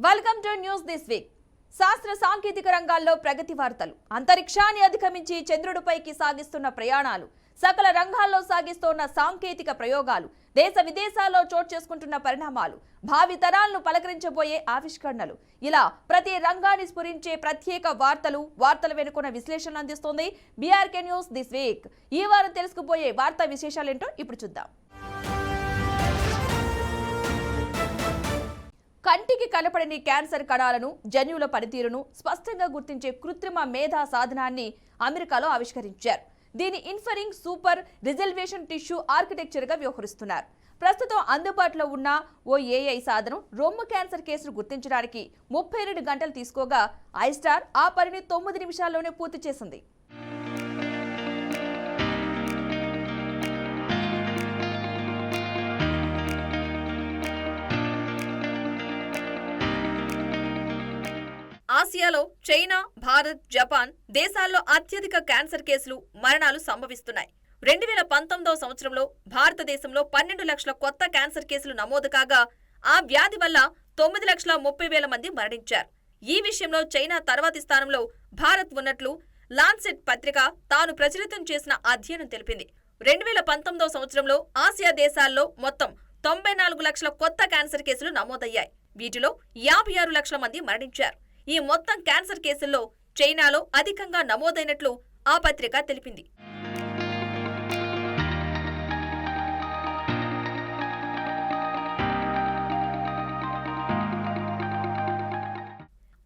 Welcome to news this week. శాస్త్ర సాంకేతిక రంగాల్లో ప్రగతి వార్తలు, అంతరిక్షాన్ని అధిగమించి చంద్రుడిపైకి సాగిస్తున్న ప్రయాణాలు, సకల రంగాల్లో సాగిస్తున్న సాంకేతిక ప్రయోగాలు, దేశ విదేశాల్లో చోటు చేసుకుంటున్న పరిణామాలు, భావి తరాలను పలకరించబోయే ఆవిష్కరణలు, ఇలా ప్రతి రంగాన్ని స్ఫురించే ప్రత్యేక వార్తల వెనుకున్న విశ్లేషణ అందిస్తోంది బీఆర్కే న్యూస్ దిస్ వీక్. ఈ వారం తెలుసుకుపోయే వార్తా విశేషాలేంటో ఇప్పుడు చూద్దాం. కంటికి కనపడని క్యాన్సర్ కణాలను, జన్యువుల పనితీరును స్పష్టంగా గుర్తించే కృత్రిమ మేధా సాధనాన్ని అమెరికాలో ఆవిష్కరించారు. దీని ఇన్ఫరింగ్ సూపర్ రిజల్వేషన్ టిష్యూ ఆర్కిటెక్చర్గా వ్యవహరిస్తున్నారు. ప్రస్తుతం అందుబాటులో ఉన్న ఓ ఏఐ సాధనం రొమ్ము క్యాన్సర్ కేసును గుర్తించడానికి 32 గంటలు తీసుకోగా ఐస్టార్ ఆ పనిని 9 నిమిషాల్లోనే పూర్తి చేసింది. ఆసియాలో చైనా, భారత్, జపాన్ దేశాల్లో అత్యధిక క్యాన్సర్ కేసులు, మరణాలు సంభవిస్తున్నాయి. 2019వ సంవత్సరంలో భారతదేశంలో 12 లక్షల కొత్త క్యాన్సర్ కేసులు నమోదు కాగా ఆ వ్యాధి వల్ల 9,30,000 మంది మరణించారు. ఈ విషయంలో చైనా తర్వాతి స్థానంలో భారత్ ఉన్నట్లు లాన్సెట్ పత్రిక తాను ప్రచురితం చేసిన అధ్యయనం తెలిపింది. 2019వ సంవత్సరంలో ఆసియా దేశాల్లో మొత్తం 94 లక్షల కొత్త క్యాన్సర్ కేసులు నమోదయ్యాయి. వీటిలో 56 లక్షల మంది మరణించారు. ఈ మొత్తం క్యాన్సర్ కేసుల్లో చైనాలో అధికంగా నమోదైనట్లు ఆ పత్రిక తెలిపింది.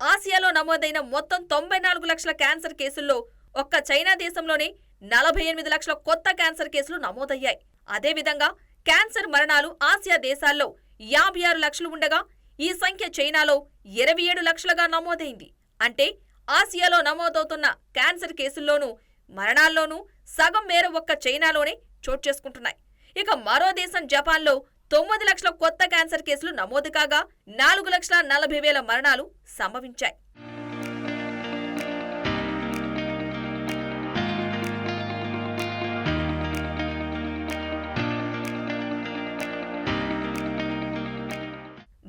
ఆసియాలో నమోదైన మొత్తం 94 లక్షల క్యాన్సర్ కేసుల్లో ఒక్క చైనా దేశంలోనే 48 లక్షల కొత్త క్యాన్సర్ కేసులు నమోదయ్యాయి. అదేవిధంగా క్యాన్సర్ మరణాలు ఆసియా దేశాల్లో 56 లక్షలు ఉండగా ఈ సంఖ్య చైనాలో 27 లక్షలుగా నమోదైంది. అంటే ఆసియాలో నమోదవుతున్న క్యాన్సర్ కేసుల్లోనూ మరణాల్లోనూ సగం మేర ఒక్క చైనాలోనే చోటు చేసుకుంటున్నాయి. ఇక మరో దేశం జపాన్లో 9 లక్షల కొత్త క్యాన్సర్ కేసులు నమోదు కాగా 4,40,000 మరణాలు సంభవించాయి.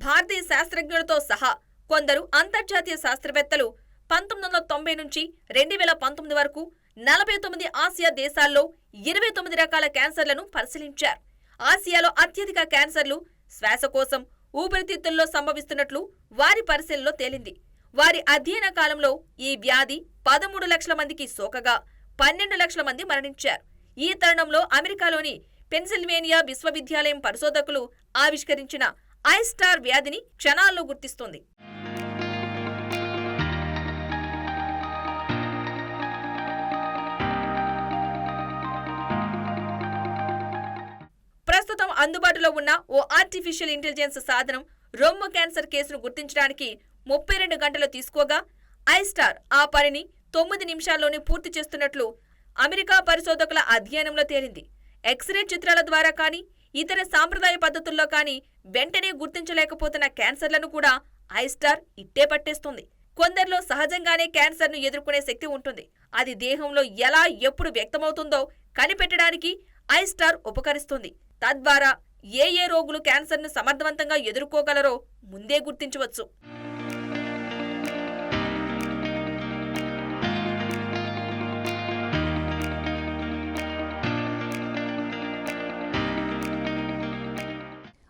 భారతీయ శాస్త్రజ్ఞులతో సహా కొందరు అంతర్జాతీయ శాస్త్రవేత్తలు 1990 నుంచి 2019 వరకు 49 ఆసియా దేశాల్లో 29 రకాల క్యాన్సర్లను పరిశీలించారు. ఆసియాలో అత్యధిక క్యాన్సర్లు శ్వాసకోశం, ఊపిరితిత్తుల్లో సంభవిస్తున్నట్లు వారి పరిశీలనలో తేలింది. వారి అధ్యయన కాలంలో ఈ వ్యాధి 13 లక్షల మందికి సోకగా 12 లక్షల మంది మరణించారు. ఈ తరుణంలో అమెరికాలోని పెన్సిల్వేనియా విశ్వవిద్యాలయం పరిశోధకులు ఆవిష్కరించిన ఐస్టార్ వ్యాధిని క్షణాల్లో గుర్తిస్తుంది. ప్రస్తుతం అందుబాటులో ఉన్న ఓ ఆర్టిఫిషియల్ ఇంటెలిజెన్స్ సాధనం రొమ్ము క్యాన్సర్ కేసును గుర్తించడానికి 32 గంటలు తీసుకోగా ఐస్టార్ ఆ పనిని 9 నిమిషాల్లోనే పూర్తి చేస్తున్నట్లు అమెరికా పరిశోధకుల అధ్యయనంలో తేలింది. ఎక్స్రే చిత్రాల ద్వారా కానీ ఇతర సాంప్రదాయ పద్ధతుల్లో కానీ వెంటనే గుర్తించలేకపోతున్న క్యాన్సర్లను కూడా ఐస్టార్ ఇట్టే పట్టేస్తుంది. కొందరిలో సహజంగానే క్యాన్సర్ను ఎదుర్కొనే శక్తి ఉంటుంది. అది దేహంలో ఎలా, ఎప్పుడు వ్యక్తమవుతుందో కనిపెట్టడానికి ఐస్టార్ ఉపకరిస్తుంది. తద్వారా ఏ రోగులు క్యాన్సర్ను సమర్థవంతంగా ఎదుర్కోగలరో ముందే గుర్తించవచ్చు.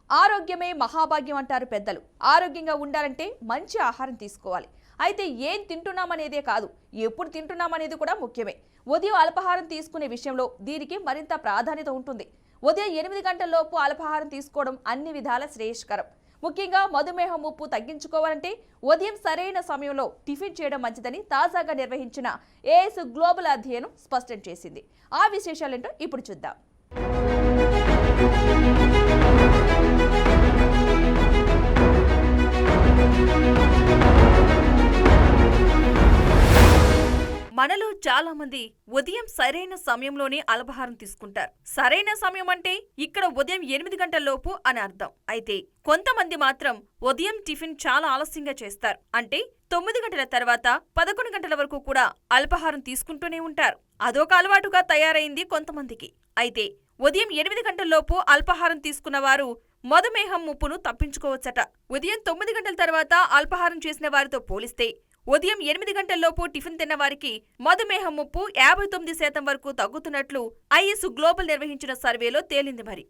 ఆరోగ్యమే మహాభాగ్యం అంటారు పెద్దలు. ఆరోగ్యంగా ఉండాలంటే మంచి ఆహారం తీసుకోవాలి. అయితే ఏం తింటున్నామనేదే కాదు, ఎప్పుడు తింటున్నామనేది కూడా ముఖ్యమే. ఉదయం అల్పాహారం తీసుకునే విషయంలో దీనికి మరింత ప్రాధాన్యత ఉంటుంది. ఉదయం 8 గంటలలోపు అల్పాహారం తీసుకోవడం అన్ని విధాల శ్రేయస్కరం. ముఖ్యంగా మధుమేహం ముప్పు తగ్గించుకోవాలంటే ఉదయం సరైన సమయంలో టిఫిన్ చేయడం మంచిదని తాజాగా నిర్వహించిన ఏఎస్ గ్లోబల్ అధ్యయనం స్పష్టం చేసింది. ఆ విశేషాలేంటో ఇప్పుడు చూద్దాం. మనలో చాలా మంది ఉదయం సరైన సమయంలోనే అల్పాహారం తీసుకుంటారు. సరైన సమయం అంటే ఇక్కడ ఉదయం 8 గంటలలోపు అని అర్థం. అయితే కొంతమంది మాత్రం ఉదయం టిఫిన్ చాలా ఆలస్యంగా చేస్తారు. అంటే 9 గంటల తర్వాత 11 గంటల వరకు కూడా అల్పాహారం తీసుకుంటూనే ఉంటారు. అదొక అలవాటుగా తయారైంది కొంతమందికి. అయితే ఉదయం 8 గంటలలోపు అల్పాహారం తీసుకున్న వారు మధుమేహం ముప్పును తప్పించుకోవచ్చట. ఉదయం 9 గంటల తర్వాత అల్పాహారం చేసిన వారితో పోలిస్తే ఉదయం 8 గంటల్లోపు టిఫిన్ తిన్న వారికి మధుమేహం ముప్పు 59% వరకు తగ్గుతున్నట్లు ఐఎస్ గ్లోబల్ నిర్వహించిన సర్వేలో తేలింది. మరి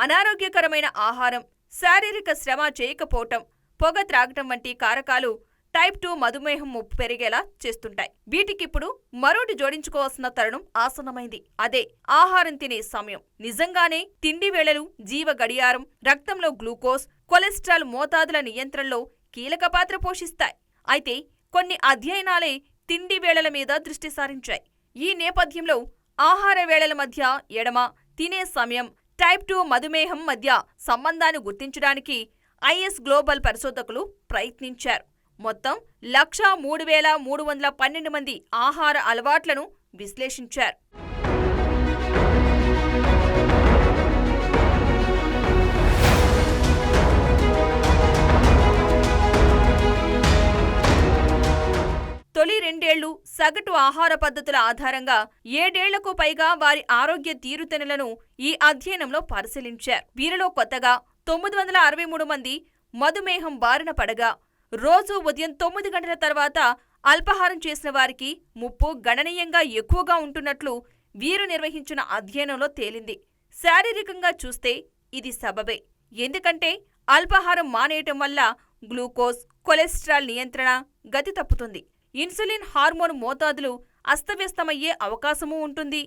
అనారోగ్యకరమైన ఆహారం, శారీరక శ్రమ చేయకపోవటం, పొగ త్రాగటం వంటి కారకాలు టైప్ 2 మధుమేహం ముప్పు పెరిగేలా చేస్తుంటాయి. వీటికిప్పుడు మరోటి జోడించుకోవాల్సిన తరుణం ఆసన్నమైంది. అదే ఆహారం తినే సమయం. నిజంగానే తిండి వేళలు జీవ గడియారం, రక్తంలో గ్లూకోజ్, కొలెస్ట్రాల్ మోతాదుల నియంత్రణలో కీలక పాత్ర పోషిస్తాయి. అయితే కొన్ని అధ్యయనాలే తిండి వేళల మీద దృష్టి సారించాయి. ఈ నేపథ్యంలో ఆహార వేళల మధ్య ఎడమ తినే సమయం, టైప్ 2 మధుమేహం మధ్య సంబంధాన్ని గుర్తించడానికి ఐఎస్ గ్లోబల్ పరిశోధకులు ప్రయత్నించారు. మొత్తం 1,03,312 మంది ఆహార అలవాట్లను విశ్లేషించారు. తొలి 2 ఏళ్లు సగటు ఆహార పద్ధతుల ఆధారంగా 7 ఏళ్లకు పైగా వారి ఆరోగ్య తీరుతెన్నులను ఈ అధ్యయనంలో పరిశీలించారు. వీరిలో కొత్తగా 963 మంది మధుమేహం బారిన పడగా, రోజు ఉదయం 9 గంటల తర్వాత అల్పాహారం చేసిన వారికి ముప్పు గణనీయంగా ఎక్కువగా ఉంటున్నట్లు వీరు నిర్వహించిన అధ్యయనంలో తేలింది. శారీరకంగా చూస్తే ఇది సబబే. ఎందుకంటే అల్పాహారం మానేయటం వల్ల గ్లూకోజ్, కొలెస్ట్రాల్ నియంత్రణ గతి తప్పుతుంది. ఇన్సులిన్ హార్మోన్ మోతాదులు అస్తవ్యస్తమయ్యే అవకాశమూ ఉంటుంది.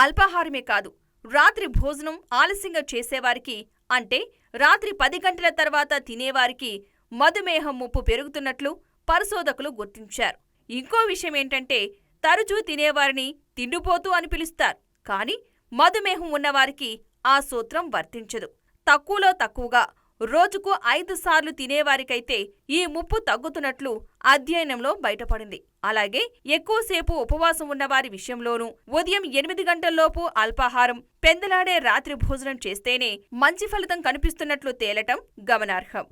అల్పాహారమే కాదు, రాత్రి భోజనం ఆలస్యంగా చేసేవారికి, అంటే రాత్రి 10 గంటల తర్వాత తినేవారికి మధుమేహం ముప్పు పెరుగుతున్నట్లు పరిశోధకులు గుర్తించారు. ఇంకో విషయమేంటంటే, తరచూ తినేవారిని తిండిపోతూ అని పిలుస్తారు. కానీ మధుమేహం ఉన్నవారికి ఆ సూత్రం వర్తించదు. తక్కువలో తక్కువగా రోజుకు 5 సార్లు తినేవారికైతే ఈ ముప్పు తగ్గుతున్నట్లు అధ్యయనంలో బయటపడింది. అలాగే ఎక్కువసేపు ఉపవాసం ఉన్నవారి విషయంలోనూ ఉదయం 8 గంటల్లోపు అల్పాహారం, పెందలాడే రాత్రి భోజనం చేస్తేనే మంచి ఫలితం కనిపిస్తున్నట్లు తేలటం గమనార్హం.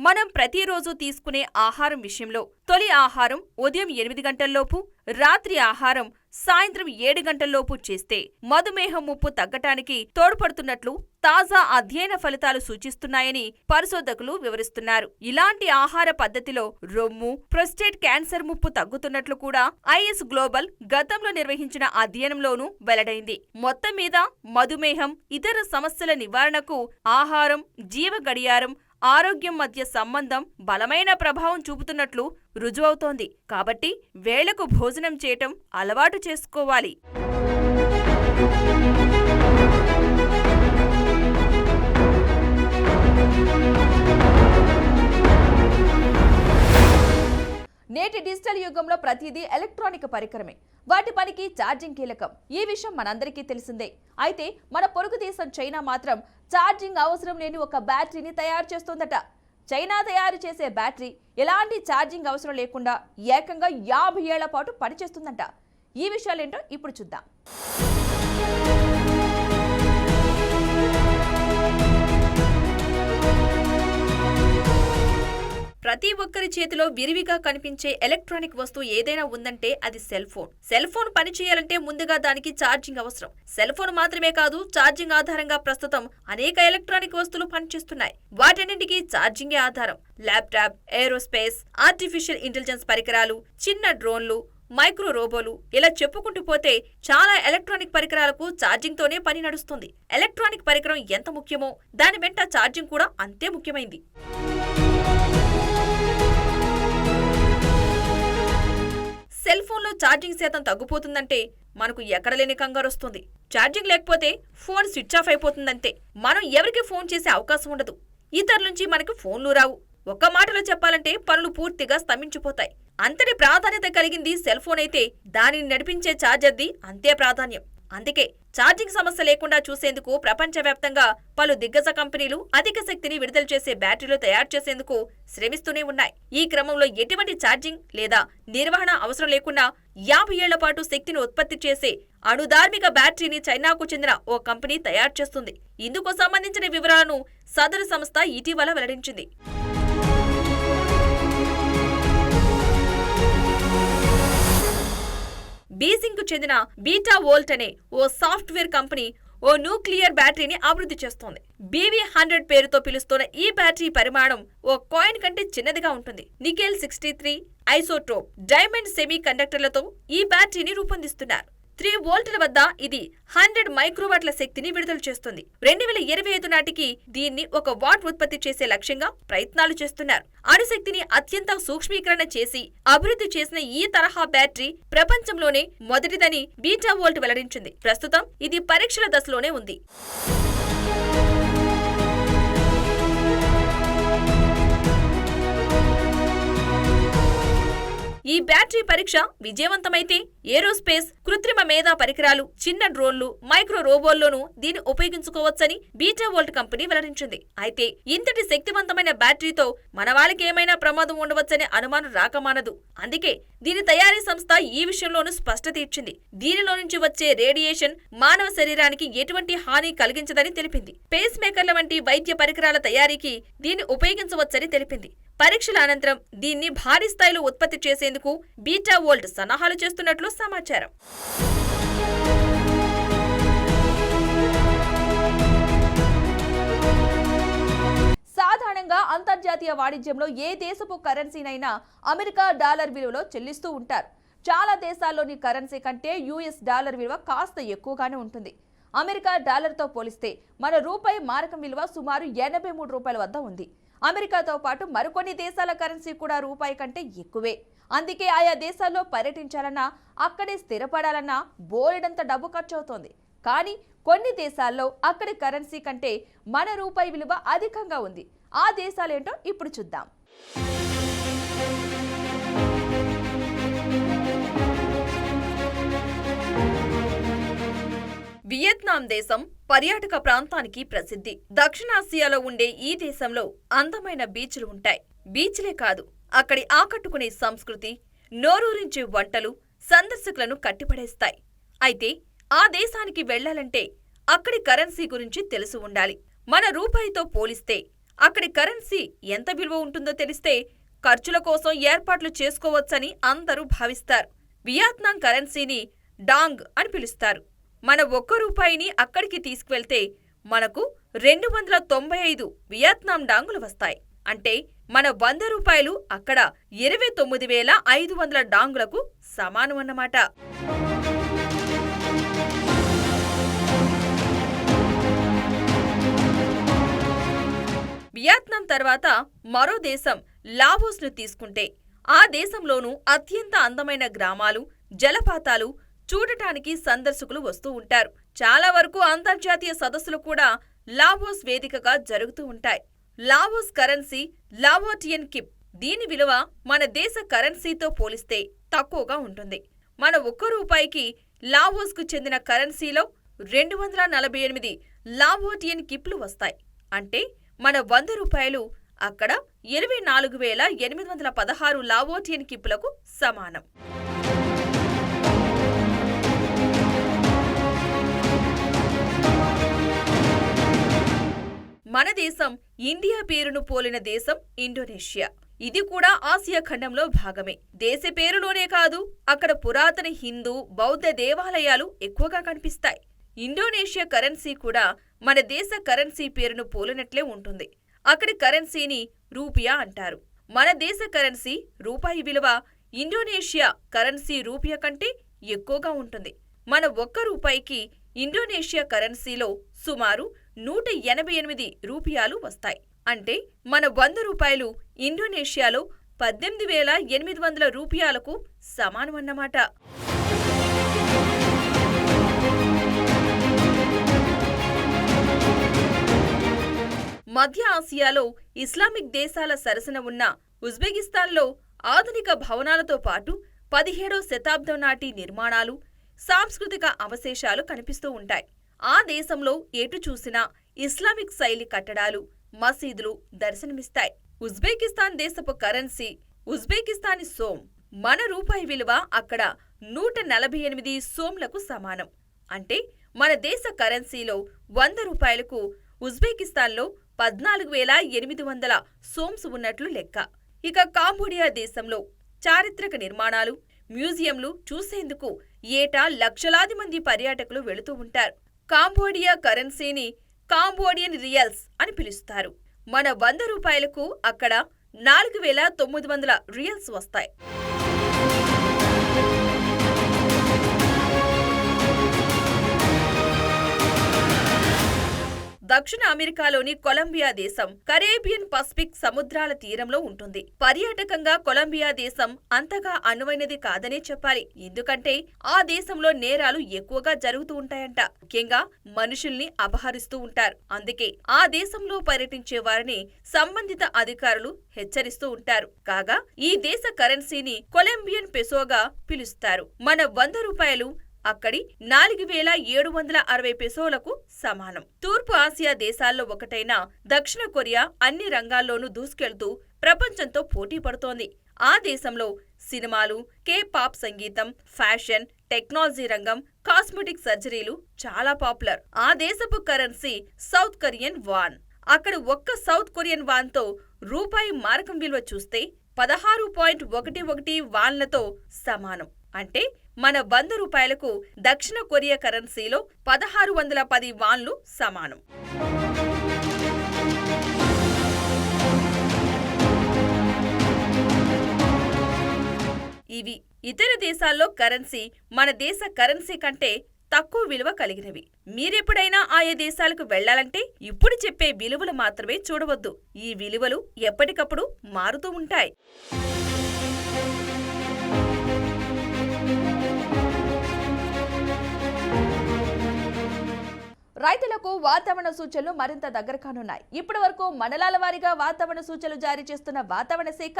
మనం ప్రతిరోజు తీసుకునే ఆహారం విషయంలో తొలి ఆహారం ఉదయం 8 గంటల్లోపు, రాత్రి ఆహారం సాయంత్రం 7 గంటల్లోపు చేస్తే మధుమేహం ముప్పు తగ్గటానికి తోడ్పడుతున్నట్లు తాజా అధ్యయన ఫలితాలు సూచిస్తున్నాయని పరిశోధకులు వివరిస్తున్నారు. ఇలాంటి ఆహార పద్ధతిలో రొమ్ము, ప్రోస్టేట్ క్యాన్సర్ ముప్పు తగ్గుతున్నట్లు కూడా ఐఎస్ గ్లోబల్ గతంలో నిర్వహించిన అధ్యయనంలోనూ వెల్లడైంది. మొత్తం మీద మధుమేహం, ఇతర సమస్యల నివారణకు ఆహారం, జీవ గడియారం, ఆరోగ్యం మధ్య సంబంధం బలమైన ప్రభావం చూపుతున్నట్లు రుజువవుతోంది. కాబట్టి వేళకు భోజనం చేయటం అలవాటు చేసుకోవాలి. నేటి డిజిటల్ యుగంలో ప్రతిదీ ఎలక్ట్రానిక్ పరికరమే. వాటి పనికి ఛార్జింగ్ కీలకం. ఈ విషయం మనందరికీ తెలిసిందే. అయితే మన పొరుగు దేశం చైనా మాత్రం ఛార్జింగ్ అవసరం లేని ఒక బ్యాటరీని తయారు చేస్తోందట. చైనా తయారు చేసే బ్యాటరీ ఎలాంటి ఛార్జింగ్ అవసరం లేకుండా ఏకంగా 50 ఏళ్ల పాటు పనిచేస్తుందంట. ఈ విషయాలేంటో ఇప్పుడు చూద్దాం. ప్రతి ఒక్కరి చేతిలో విరివిగా కనిపించే ఎలక్ట్రానిక్ వస్తువు ఏదైనా ఉందంటే అది సెల్ ఫోన్. సెల్ ఫోన్ పనిచేయాలంటే ముందుగా దానికి ఛార్జింగ్ అవసరం. సెల్ ఫోన్ మాత్రమే కాదు, ఛార్జింగ్ ఆధారంగా ప్రస్తుతం అనేక ఎలక్ట్రానిక్ వస్తువులు పనిచేస్తున్నాయి. వాటన్నింటికీ ఛార్జింగే ఆధారం. ల్యాప్టాప్, ఏరోస్పేస్, ఆర్టిఫిషియల్ ఇంటెలిజెన్స్ పరికరాలు, చిన్న డ్రోన్లు, మైక్రో రోబోలు, ఇలా చెప్పుకుంటూ పోతే చాలా ఎలక్ట్రానిక్ పరికరాలకు ఛార్జింగ్ తోనే పని నడుస్తుంది. ఎలక్ట్రానిక్ పరికరం ఎంత ముఖ్యమో దాని వెంట ఛార్జింగ్ కూడా అంతే ముఖ్యమైంది. సెల్ ఫోన్లో ఛార్జింగ్ శాతం తగ్గిపోతుందంటే మనకు ఎక్కడ లేని కంగారు వస్తుంది. ఛార్జింగ్ లేకపోతే ఫోన్ స్విచ్ ఆఫ్ అయిపోతుందంటే మనం ఎవరికి ఫోన్ చేసే అవకాశం ఉండదు. ఇతరుల నుంచి మనకు ఫోన్లు రావు. ఒక్క మాటలో చెప్పాలంటే పనులు పూర్తిగా స్తంభించిపోతాయి. అంతటి ప్రాధాన్యత కలిగింది సెల్ ఫోన్ అయితే దానిని నడిపించే ఛార్జర్ది అంతే ప్రాధాన్యం. అందుకే ఛార్జింగ్ సమస్య లేకుండా చూసేందుకు ప్రపంచవ్యాప్తంగా పలు దిగ్గజ కంపెనీలు అధిక శక్తిని విడుదల చేసే బ్యాటరీలు తయారు చేసేందుకు శ్రమిస్తూనే ఉన్నాయి. ఈ క్రమంలో ఎటువంటి ఛార్జింగ్ లేదా నిర్వహణ అవసరం లేకుండా 50 ఏళ్ల పాటు శక్తిని ఉత్పత్తి చేసే అణుధార్మిక బ్యాటరీని చైనాకు చెందిన ఓ కంపెనీ తయారు చేస్తుంది. ఇందుకు సంబంధించిన వివరాలను సదరు సంస్థ ఇటీవల వెల్లడించింది. బీజింగ్కు చెందిన బీటా వోల్ట్ అనే ఓ సాఫ్ట్వేర్ కంపెనీ ఓ న్యూక్లియర్ బ్యాటరీని అభివృద్ధి చేస్తోంది. BV100 పేరుతో పిలుస్తున్న ఈ బ్యాటరీ పరిమాణం ఓ కాయిన్ కంటే చిన్నదిగా ఉంటుంది. నికెల్ 63 ఐసోటోప్ డైమండ్ సెమీ కండక్టర్లతో ఈ బ్యాటరీని రూపొందిస్తున్నారు. 3 వోల్టుల వద్ద ఇది 100 మైక్రోవాట్ల శక్తిని విడుదల చేస్తుంది. 2025 నాటికి దీన్ని 1 వాట్ ఉత్పత్తి చేసే లక్ష్యంగా ప్రయత్నాలు చేస్తున్నారు. అణుశక్తిని అత్యంత సూక్ష్మీకరణ చేసి అభివృద్ధి చేసిన ఈ తరహా బ్యాటరీ ప్రపంచంలోనే మొదటిదని బీటా వోల్ట్ వెల్లడించింది. ప్రస్తుతం ఇది పరీక్షల దశలోనే ఉంది. ఈ బ్యాటరీ పరీక్ష విజయవంతమైతే ఏరోస్పేస్, కృత్రిమ మేధా పరికరాలు, చిన్న డ్రోన్లు, మైక్రో రోబోల్లోనూ దీన్ని ఉపయోగించుకోవచ్చని బీటా వోల్ట్ కంపెనీ వెల్లడించింది. అయితే ఇంతటి శక్తివంతమైన బ్యాటరీతో మన వాళ్ళకి ఏమైనా ప్రమాదం ఉండవచ్చనే అనుమానం రాకమానదు. అందుకే దీని తయారీ సంస్థ ఈ విషయంలోనూ స్పష్టత ఇచ్చింది. దీనిలో నుంచి వచ్చే రేడియేషన్ మానవ శరీరానికి ఎటువంటి హాని కలిగించదని తెలిపింది. పేస్ మేకర్ల వంటి వైద్య పరికరాల తయారీకి దీన్ని ఉపయోగించవచ్చని తెలిపింది. పరీక్షల అనంతరం దీన్ని భారీ స్థాయిలో ఉత్పత్తి చేసేందుకు బీటా వోల్ట్ సన్నాహాలు చేస్తున్నట్లు సమాచారం. సాధారణంగా అంతర్జాతీయ వాణిజ్యంలో ఏ దేశపు కరెన్సీనైనా అమెరికా డాలర్ విలువలో చెల్లిస్తూ ఉంటారు. చాలా దేశాల్లోని కరెన్సీ కంటే US డాలర్ విలువ కాస్త ఎక్కువగానే ఉంటుంది. అమెరికా డాలర్తో పోలిస్తే మన రూపాయి మారకం విలువ సుమారు 83 రూపాయల వద్ద ఉంది. అమెరికాతో పాటు మరికొన్ని దేశాల కరెన్సీ కూడా రూపాయి కంటే ఎక్కువే. అందుకే ఆయా దేశాల్లో పర్యటించాలన్నా, అక్కడే స్థిరపడాలన్నా బోలెడంత డబ్బు ఖర్చు అవుతోంది. కానీ కొన్ని దేశాల్లో అక్కడి కరెన్సీ కంటే మన రూపాయి విలువ అధికంగా ఉంది. ఆ దేశాలేంటో ఇప్పుడు చూద్దాం. వియత్నాం దేశం పర్యాటక ప్రాంతానికి ప్రసిద్ధి. దక్షిణాసియాలో ఉండే ఈ దేశంలో అందమైన బీచ్లు ఉంటాయి. బీచ్లే కాదు, అక్కడి ఆకట్టుకునే సంస్కృతి, నోరూరించే వంటలు సందర్శకులను కట్టిపడేస్తాయి. అయితే ఆ దేశానికి వెళ్లాలంటే అక్కడి కరెన్సీ గురించి తెలిసి ఉండాలి. మన రూపాయితో పోలిస్తే అక్కడి కరెన్సీ ఎంత విలువ ఉంటుందో తెలిస్తే ఖర్చుల కోసం ఏర్పాట్లు చేసుకోవచ్చని అందరూ భావిస్తారు. వియత్నాం కరెన్సీని డాంగ్ అని పిలుస్తారు. మన 1 రూపాయిని అక్కడికి తీసుకువెళ్తే మనకు 295 వియత్నాం డాంగులు వస్తాయి. అంటే మన 100 రూపాయలు అక్కడ 29,500 డాంగులకు సమానం అన్నమాట. వియత్నాం తర్వాత మరో దేశం లావోస్ను తీసుకుంటే ఆ దేశంలోనూ అత్యంత అందమైన గ్రామాలు, జలపాతాలు చూడటానికి సందర్శకులు వస్తూ ఉంటారు. చాలా వరకు అంతర్జాతీయ సదస్సులు కూడా లావోస్ వేదికగా జరుగుతూ ఉంటాయి. Laos currency Laotian kip. దీని విలువ మన దేశ కరెన్సీతో పోలిస్తే తక్కువగా ఉంటుంది. మన 1 రూపాయికి లావోస్కు చెందిన కరెన్సీలో 248 లావోటియన్ కిప్లు వస్తాయి. అంటే మన 100 రూపాయలు అక్కడ 24,816 లావోటియన్ కిప్లకు సమానం. మన దేశం ఇండియా పేరును పోలిన దేశం ఇండోనేషియా. ఇది కూడా ఆసియా ఖండంలో భాగమే. దేశ పేరులోనే కాదు, అక్కడ పురాతన హిందూ, బౌద్ధ దేవాలయాలు ఎక్కువగా కనిపిస్తాయి. ఇండోనేషియా కరెన్సీ కూడా మన దేశ కరెన్సీ పేరును పోలినట్లే ఉంటుంది. అక్కడి కరెన్సీని రూపియా అంటారు. మన దేశ కరెన్సీ రూపాయి విలువ ఇండోనేషియా కరెన్సీ రూపియా కంటే ఎక్కువగా ఉంటుంది. మన 1 రూపాయికి ఇండోనేషియా కరెన్సీలో సుమారు 188 రూపాయలు వస్తాయి. అంటే మన 100 రూపాయలు ఇండోనేషియాలో 18,800 రూపాయలకు సమానమన్నమాట. మధ్య ఆసియాలో ఇస్లామిక్ దేశాల సరసన ఉన్న ఉజ్బెకిస్తాన్లో ఆధునిక భవనాలతో పాటు 17వ శతాబ్దం నాటి నిర్మాణాలు, సాంస్కృతిక అవశేషాలు కనిపిస్తూ ఉంటాయి. ఆ దేశంలో ఎటు చూసినా ఇస్లామిక్ శైలి కట్టడాలు, మసీదులు దర్శనమిస్తాయి. ఉజ్బెకిస్తాన్ దేశపు కరెన్సీ ఉజ్బెకిస్తానీ సోమ్. మన రూపాయి విలువ అక్కడ 148 సోమ్లకు సమానం. అంటే మన దేశ కరెన్సీలో 100 రూపాయలకు ఉజ్బెకిస్తాన్లో 14,800 సోమ్స్ ఉన్నట్లు లెక్క. ఇక కాంబోడియా దేశంలో చారిత్రక నిర్మాణాలు, మ్యూజియంలు చూసేందుకు ఏటా లక్షలాది మంది పర్యాటకులు వెళుతూ ఉంటారు. కాంబోడియా కరెన్సీని కాంబోడియన్ రియల్స్ అని పిలుస్తారు. మన 100 రూపాయలకు అక్కడ 4,900 రియల్స్ వస్తాయి. దక్షిణ అమెరికాలోని కొలంబియా దేశం కరేబియన్ పసిఫిక్ సముద్రాల తీరంలో ఉంటుంది. పర్యాటకంగా కొలంబియా దేశం అంతగా అనువైనది కాదనే చెప్పాలి. ఎందుకంటే ఆ దేశంలో నేరాలు ఎక్కువగా జరుగుతూ ఉంటాయంట. ముఖ్యంగా మనుషుల్ని అపహరిస్తూ ఉంటారు. అందుకే ఆ దేశంలో పర్యటించే వారిని సంబంధిత అధికారులు హెచ్చరిస్తూ ఉంటారు. కాగా ఈ దేశ కరెన్సీని కొలంబియన్ పెసోగా పిలుస్తారు. మన 100 రూపాయలు అక్కడి 4,760 పెసోలకు సమానం. తూర్పు ఆసియా దేశాల్లో ఒకటైన దక్షిణ కొరియా అన్ని రంగాల్లోనూ దూసుకెళ్తూ ప్రపంచంతో పోటీ పడుతోంది. ఆ దేశంలో సినిమాలు, కే-పాప్ సంగీతం, ఫ్యాషన్, టెక్నాలజీ రంగం, కాస్మెటిక్ సర్జరీలు చాలా పాపులర్. ఆ దేశపు కరెన్సీ సౌత్ కొరియన్ వాన్. అక్కడ ఒక్క సౌత్ కొరియన్ వాన్తో రూపాయి మారకం విలువ చూస్తే 16.11 వాన్లతో సమానం. అంటే మన 100 రూపాయలకు దక్షిణ కొరియా కరెన్సీలో 1610 వాన్లు సమానం. ఇవి ఇతర దేశాల్లో కరెన్సీ మన దేశ కరెన్సీ కంటే తక్కువ విలువ కలిగినవి. మీరెప్పుడైనా ఆయా దేశాలకు వెళ్లాలంటే ఇప్పుడు చెప్పే విలువలు మాత్రమే చూడవద్దు. ఈ విలువలు ఎప్పటికప్పుడు మారుతూ ఉంటాయి. రైతులకు వాతావరణ సూచనలు మరింత దగ్గర కానున్నాయి. ఇప్పటి వరకు మండలాల వారీగా వాతావరణ సూచనలు జారీ చేస్తున్న వాతావరణ శాఖ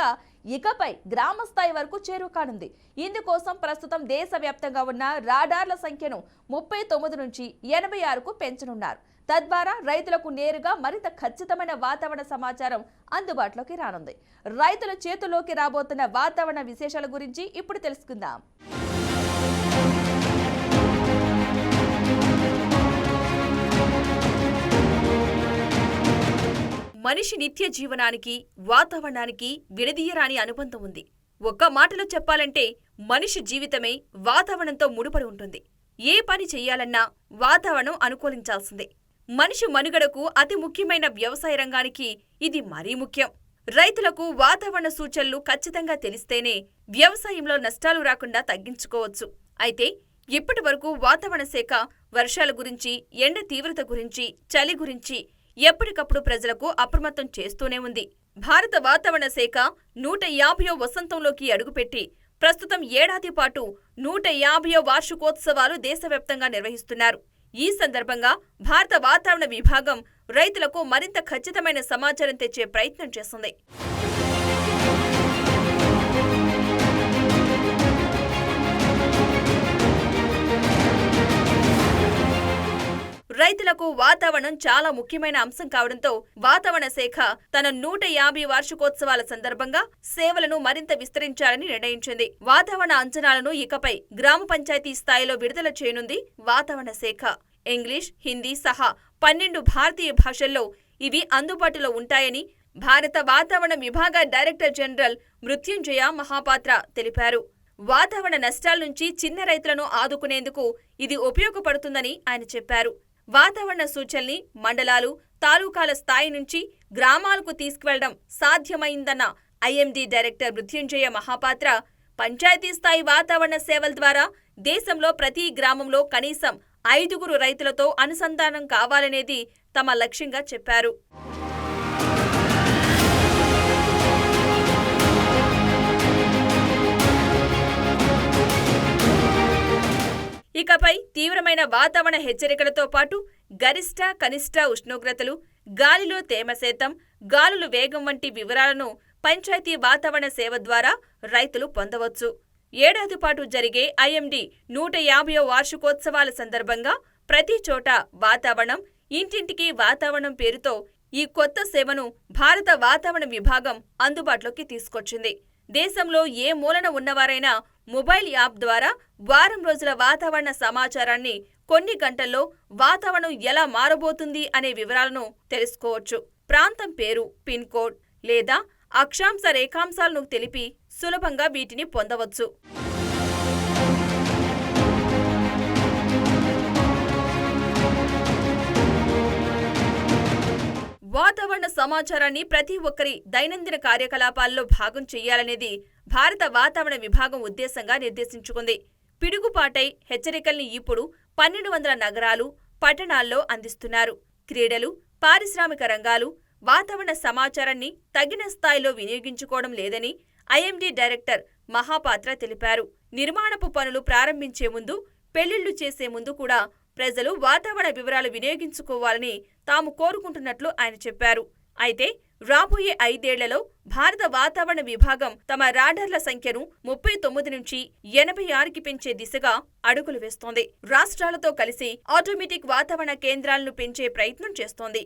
ఇకపై గ్రామ స్థాయి వరకు చేరువ కానుంది. ఇందుకోసం ప్రస్తుతం దేశవ్యాప్తంగా ఉన్న రాడార్ల సంఖ్యను 39 నుంచి 86కు పెంచనున్నారు. తద్వారా రైతులకు నేరుగా మరింత ఖచ్చితమైన వాతావరణ సమాచారం అందుబాటులోకి రానుంది. రైతుల చేతుల్లోకి రాబోతున్న వాతావరణ విశేషాల గురించి ఇప్పుడు తెలుసుకుందాం. మనిషి నిత్య జీవనానికి వాతావరణానికి విడదీయరాని అనుబంధం ఉంది. ఒక్క మాటలో చెప్పాలంటే మనిషి జీవితమే వాతావరణంతో ముడిపడి ఉంటుంది. ఏ పని చెయ్యాలన్నా వాతావరణం అనుకూలించాల్సిందే. మనిషి మనుగడకు అతి ముఖ్యమైన వ్యవసాయ రంగానికి ఇది మరీ ముఖ్యం. రైతులకు వాతావరణ సూచనలు ఖచ్చితంగా తెలిస్తేనే వ్యవసాయంలో నష్టాలు రాకుండా తగ్గించుకోవచ్చు. అయితే ఇప్పటి వరకు వాతావరణ శాఖ వర్షాల గురించి, ఎండ తీవ్రత గురించి, చలి గురించి ఎప్పటికప్పుడు ప్రజలకు అప్రమత్తం చేస్తూనే ఉంది. భారత వాతావరణ శాఖ 150వ వసంతంలోకి అడుగుపెట్టి ప్రస్తుతం ఏడాది పాటు 150వ వార్షికోత్సవాలు దేశవ్యాప్తంగా నిర్వహిస్తున్నారు. ఈ సందర్భంగా భారత వాతావరణ విభాగం రైతులకు మరింత ఖచ్చితమైన సమాచారం తెచ్చే ప్రయత్నం చేస్తుంది. రైతులకు వాతావరణం చాలా ముఖ్యమైన అంశం కావడంతో వాతావరణ శాఖ తన 150 వార్షికోత్సవాల సందర్భంగా సేవలను మరింత విస్తరించాలని నిర్ణయించింది. వాతావరణ అంచనాలను ఇకపై గ్రామ పంచాయతీ స్థాయిలో విడుదల చేయనుంది వాతావరణ శాఖ. ఇంగ్లీష్, హిందీ సహా 12 భారతీయ భాషల్లో ఇవి అందుబాటులో ఉంటాయని భారత వాతావరణ విభాగ డైరెక్టర్ జనరల్ మృత్యుంజయ మహాపాత్ర తెలిపారు. వాతావరణ నష్టాల నుంచి చిన్న రైతులను ఆదుకునేందుకు ఇది ఉపయోగపడుతుందని ఆయన చెప్పారు. వాతావరణ సూచనల్ని మండలాలు, తాలూకాల స్థాయి నుంచి గ్రామాలకు తీసుకువెళ్లడం సాధ్యమైందన్న ఐఎండీ డైరెక్టర్ మృత్యుంజయ మహాపాత్ర, పంచాయతీ స్థాయి వాతావరణ సేవల ద్వారా దేశంలో ప్రతి గ్రామంలో కనీసం 5గురు రైతులతో అనుసంధానం కావాలనేది తమ లక్ష్యంగా చెప్పారు. ఇకపై తీవ్రమైన వాతావరణ హెచ్చరికలతో పాటు గరిష్ట, కనిష్ట ఉష్ణోగ్రతలు, గాలిలో తేమ శాతం, గాలుల వేగం వంటి వివరాలను పంచాయతీ వాతావరణ సేవ ద్వారా రైతులు పొందవచ్చు. ఏడాది పాటు జరిగే ఐఎండీ 150వ వార్షికోత్సవాల సందర్భంగా ప్రతి చోట వాతావరణం, ఇంటింటికి వాతావరణం పేరుతో ఈ కొత్త సేవను భారత వాతావరణ విభాగం అందుబాటులోకి తీసుకొచ్చింది. దేశంలో ఏ మూలన ఉన్నవారైనా మొబైల్ యాప్ ద్వారా వారం రోజుల వాతావరణ సమాచారాన్ని కొన్ని గంటల్లో వాతావరణం ఎలా మారబోతుంది అనే వివరాలను తెలుసుకోవచ్చు. ప్రాంతం పేరు, పిన్ కోడ్ లేదా అక్షాంశ రేఖాంశాలను తెలిపి సులభంగా వీటిని పొందవచ్చు. వాతావరణ సమాచారాన్ని ప్రతి ఒక్కరి దైనందిన కార్యకలాపాల్లో భాగం చేయాలనేది భారత వాతావరణ విభాగం ఉద్దేశంగా నిర్దేశించుకుంది. పిడుగుపాటై హెచ్చరికల్ని ఇప్పుడు 1200 నగరాలు, పట్టణాల్లో అందిస్తున్నారు. క్రీడలు, పారిశ్రామిక రంగాలు వాతావరణ సమాచారాన్ని తగిన స్థాయిలో వినియోగించుకోవడం లేదని ఐఎండీ డైరెక్టర్ మహాపాత్ర తెలిపారు. నిర్మాణపు పనులు ప్రారంభించే ముందు, పెళ్లిళ్లు చేసే ముందు కూడా ప్రజలు వాతావరణ వివరాలు వినియోగించుకోవాలని తాము కోరుకుంటున్నట్లు ఆయన చెప్పారు. అయితే రాబోయే 5 ఏళ్లలో భారత వాతావరణ విభాగం తమ రాడార్ల సంఖ్యను 39 నుంచి 86కి పెంచే దిశగా అడుగులు వేస్తోంది. రాష్ట్రాలతో కలిసి ఆటోమేటిక్ వాతావరణ కేంద్రాలను పెంచే ప్రయత్నం చేస్తోంది.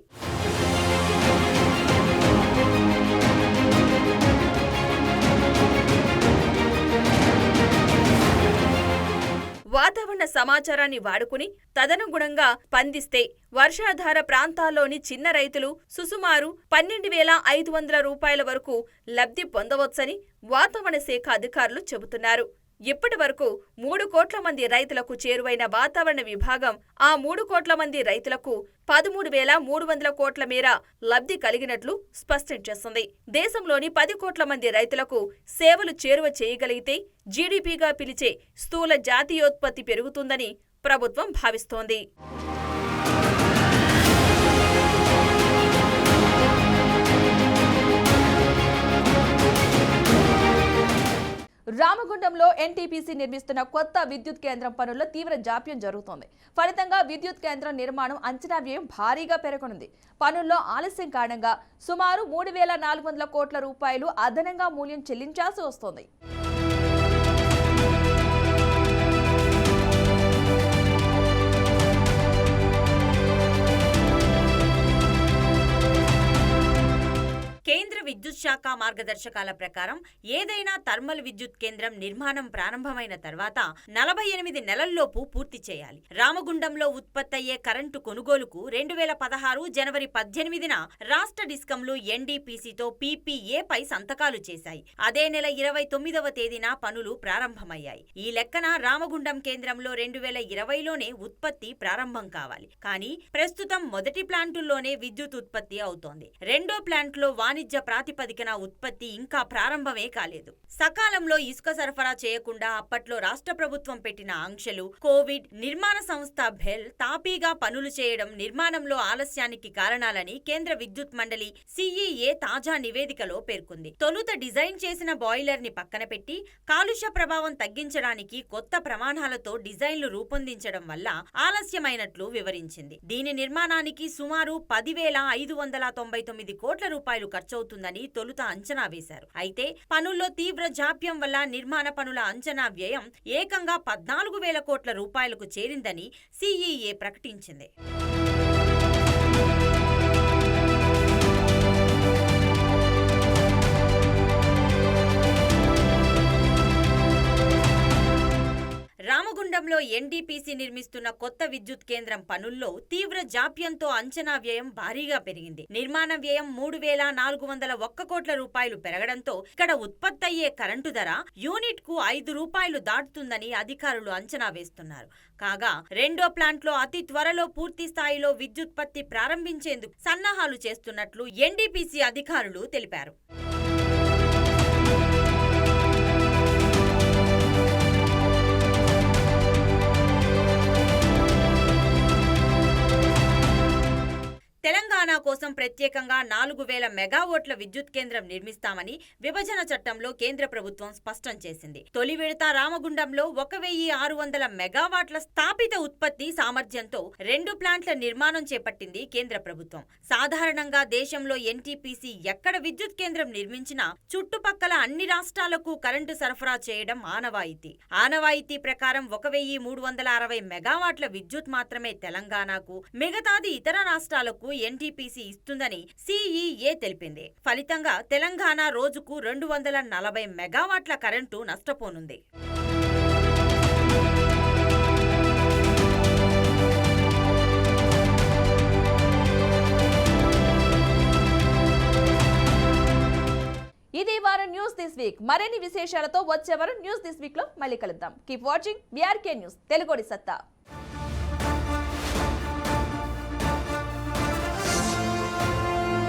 వాతావరణ సమాచారాన్ని వాడుకుని తదనుగుణంగా స్పందిస్తే వర్షాధార ప్రాంతాల్లోని చిన్న రైతులు సుమారు 12,500 రూపాయల వరకు లబ్ధి పొందవచ్చని వాతావరణ శాఖ అధికారులు చెబుతున్నారు. ఇప్పటి వరకు 3 కోట్ల మంది రైతులకు చేరువైన వాతావరణ విభాగం ఆ 3 కోట్ల మంది రైతులకు 13,300 కోట్ల మేర లబ్ధి కలిగినట్లు స్పష్టం చేస్తుంది. దేశంలోని 10 కోట్ల మంది రైతులకు సేవలు చేరువ చేయగలిగితే జీడీపీగా పిలిచే స్థూల జాతీయోత్పత్తి పెరుగుతుందని ప్రభుత్వం భావిస్తోంది. రామగుండంలో ఎన్టీపీసీ నిర్మిస్తున్న కొత్త విద్యుత్ కేంద్రం పనుల్లో తీవ్ర జాప్యం జరుగుతోంది. ఫలితంగా విద్యుత్ కేంద్రం నిర్మాణం అంచనా వ్యయం భారీగా పెరగనుంది. పనుల్లో ఆలస్యం కారణంగా సుమారు 3,400 కోట్ల రూపాయలు అదనంగా మూల్యం చెల్లించాల్సి వస్తోంది. కేంద్ర విద్యుత్ శాఖ మార్గదర్శకాల ప్రకారం ఏదైనా థర్మల్ విద్యుత్ కేంద్రం నిర్మాణం ప్రారంభమైన తర్వాత 48 నెలల్లోపు పూర్తి చేయాలి. రామగుండంలో ఉత్పత్తయ్యే కరెంటు కొనుగోలుకు 2016 జనవరి 18న రాష్ట్ర డిస్కంలు ఎన్డీపీసీతో పీపీఏపై సంతకాలు చేశాయి. అదే నెల 29వ తేదీన పనులు ప్రారంభమయ్యాయి. ఈ లెక్కన రామగుండం కేంద్రంలో 2020లోనే ఉత్పత్తి ప్రారంభం కావాలి. కానీ ప్రస్తుతం మొదటి ప్లాంటుల్లోనే విద్యుత్ ఉత్పత్తి అవుతోంది. రెండో ప్లాంట్లో వాణిజ్య ప్రాతిపదికన ఉత్పత్తి ఇంకా ప్రారంభమే కాలేదు. సకాలంలో ఇసుక సరఫరా చేయకుండా అప్పట్లో రాష్ట్ర ప్రభుత్వం పెట్టిన ఆంక్షలు, కోవిడ్, నిర్మాణ సంస్థ భెల్ తాపీగా పనులు చేయడం నిర్మాణంలో ఆలస్యానికి కారణాలని కేంద్ర విద్యుత్ మండలి సిఈఏ తాజా నివేదికలో పేర్కొంది. తొలుత డిజైన్ చేసిన బాయిలర్ ని పక్కన పెట్టి కాలుష్య ప్రభావం తగ్గించడానికి కొత్త ప్రమాణాలతో డిజైన్లు రూపొందించడం వల్ల ఆలస్యమైనట్లు వివరించింది. దీని నిర్మాణానికి సుమారు 10,599 కోట్ల రూపాయలు ఖర్చవుతుందని తొలుత అంచనా వేశారు. అయితే పనుల్లో తీవ్ర జాప్యం వల్ల నిర్మాణ పనుల అంచనా వ్యయం ఏకంగా 14,000 కోట్ల రూపాయలకు చేరిందని సిఈఏ ప్రకటించింది. రామగుండంలో ఎన్డీపీసీ నిర్మిస్తున్న కొత్త విద్యుత్ కేంద్రం పనుల్లో తీవ్ర జాప్యంతో అంచనా వ్యయం భారీగా పెరిగింది. నిర్మాణ వ్యయం 3,401 కోట్ల రూపాయలు పెరగడంతో ఇక్కడ ఉత్పత్తయ్యే కరెంటు ధర యూనిట్ కు 5 రూపాయలు దాటుతుందని అధికారులు అంచనా వేస్తున్నారు. కాగా రెండో ప్లాంట్లో అతి త్వరలో పూర్తి స్థాయిలో విద్యుత్పత్తి ప్రారంభించేందుకు సన్నాహాలు చేస్తున్నట్లు ఎన్డీపీసీ అధికారులు తెలిపారు. తెలంగాణ కోసం ప్రత్యేకంగా 4000 మెగావాట్ల విద్యుత్ కేంద్రం నిర్మిస్తామని విభజన చట్టంలో కేంద్ర ప్రభుత్వం స్పష్టం చేసింది. తొలి విడత రామగుండంలో 1600 మెగావాట్ల స్థాపిత ఉత్పత్తి సామర్థ్యంతో 2 ప్లాంట్ల నిర్మాణం చేపట్టింది కేంద్ర ప్రభుత్వం. సాధారణంగా దేశంలో ఎన్టీపీసీ ఎక్కడ విద్యుత్ కేంద్రం నిర్మించినా చుట్టుపక్కల అన్ని రాష్ట్రాలకు కరెంటు సరఫరా చేయడం ఆనవాయితీ ప్రకారం 1360 మెగావాట్ల విద్యుత్ మాత్రమే తెలంగాణకు, మిగతాది ఇతర రాష్ట్రాలకు ఎన్టీపీసీ ఇస్తుందని సీఈఏ తెలిపింది. ఫలితంగా తెలంగాణ రోజుకు 240 మెగావాట్ల కరెంటు నష్టపోనుంది. ఇది వారం న్యూస్ దిస్ వీక్. మరిన్ని విశేషాలతో వచ్చే వారం న్యూస్ దిస్ వీక్ లో మళ్ళీ కలుద్దాం. కీప్ వాచింగ్ వీఆర్కే న్యూస్, తెలుగుడి సత్తా.